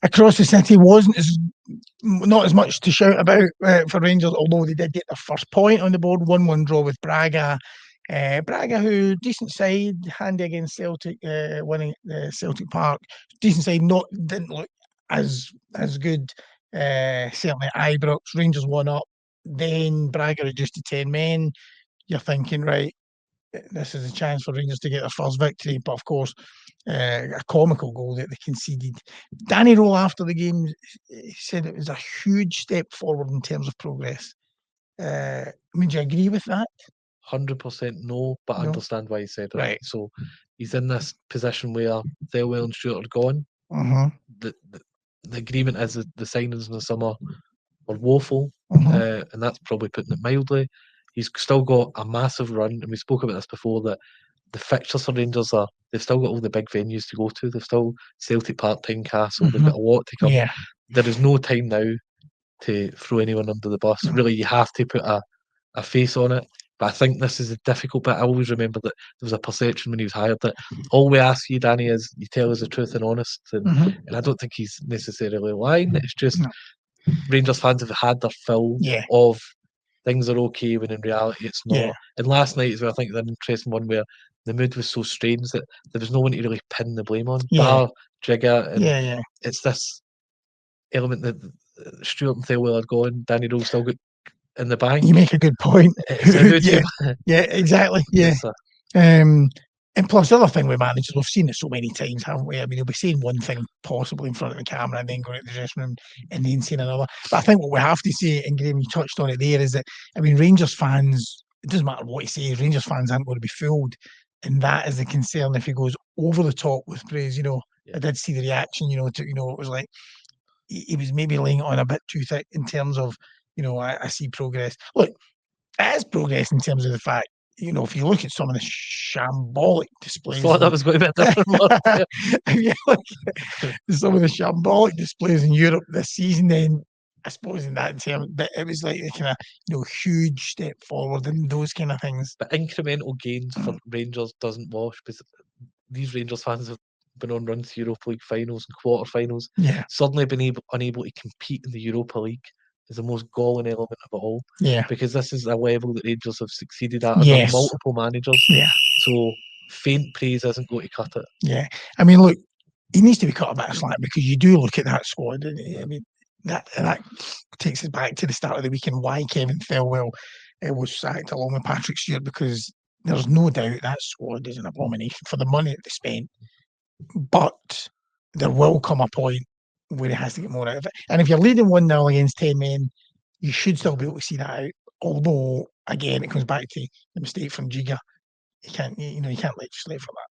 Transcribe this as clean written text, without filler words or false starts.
across the city wasn't not as much to shout about for Rangers, although they did get their first point on the board, 1-1 draw with Braga. Braga, who decent side, handy against Celtic, winning Celtic Park. Decent side, didn't look as good. Certainly at Ibrox. Rangers 1 up. Then Braga reduced to 10 men. You're thinking, right, this is a chance for Rangers to get their first victory. But of course, a comical goal that they conceded. Danny Rohl, after the game, said it was a huge step forward in terms of progress. I mean, do you agree with that? 100% no, but I No? understand why he said it. Right. So he's in this position where Thelwell and Stewart are gone. Mm-hmm. The agreement is that the signings in the summer were woeful, Mm-hmm. and that's probably putting it mildly. He's still got a massive run, and we spoke about this before, that the fixtures for Rangers they've still got all the big venues to go to. They've still Celtic Park, Tynecastle, they've got a lot to come. Yeah. There is no time now to throw anyone under the bus. No. Really, you have to put a face on it. But I think this is a difficult bit. I always remember that there was a perception when he was hired that all we ask you, Danny, is you tell us the truth and honest. And I don't think he's necessarily lying. It's just No. Rangers fans have had their fill Yeah. of things are okay when in reality it's not. Yeah. And last night as well, I think an interesting one where the mood was so strange that there was no one to really pin the blame on. Yeah. Bar Jigger, and Yeah. it's this element that Stuart and Thelwell are gone. Danny Rowe still got in the bank. You make a good point. It's a new Yeah. team. Yeah, exactly. Yeah. Yes, sir. And plus, the other thing with managers, we've seen it so many times, haven't we? I mean, they'll be saying one thing possibly in front of the camera and then going to the dressing room and then saying another. But I think what we have to say, and Graham, you touched on it there, is that, I mean, Rangers fans, it doesn't matter what he says, Rangers fans aren't going to be fooled. And that is the concern if he goes over the top with praise. I did see the reaction, it was like he was maybe laying it on a bit too thick in terms of, I see progress. Look, it is progress in terms of the fact, if you look at some of the shambolic displays, Thought that was going to be a different word. if you look at some of the shambolic displays in Europe this season, then I suppose in that term, but it was like a kind of huge step forward and those kind of things. But incremental gains for Rangers doesn't wash, because these Rangers fans have been on runs to Europa League finals and quarterfinals. Yeah, Suddenly been unable to compete in the Europa League is the most galling element of it all. yeah, Because this is a level that Rangers have succeeded at under yes, multiple managers. yeah, So faint praise isn't going to cut it. yeah. I mean, look, he needs to be cut a bit of slack because you do look at that squad. I mean, that takes us back to the start of the week and why Kevin Thelwell was sacked along with Patrick Stewart, because there's no doubt that squad is an abomination for the money that they spent. But there will come a point where he has to get more out of it. And if you're leading 1-0 against 10 men, you should still be able to see that out. Although, again, it comes back to the mistake from Giga. You can't legislate for that.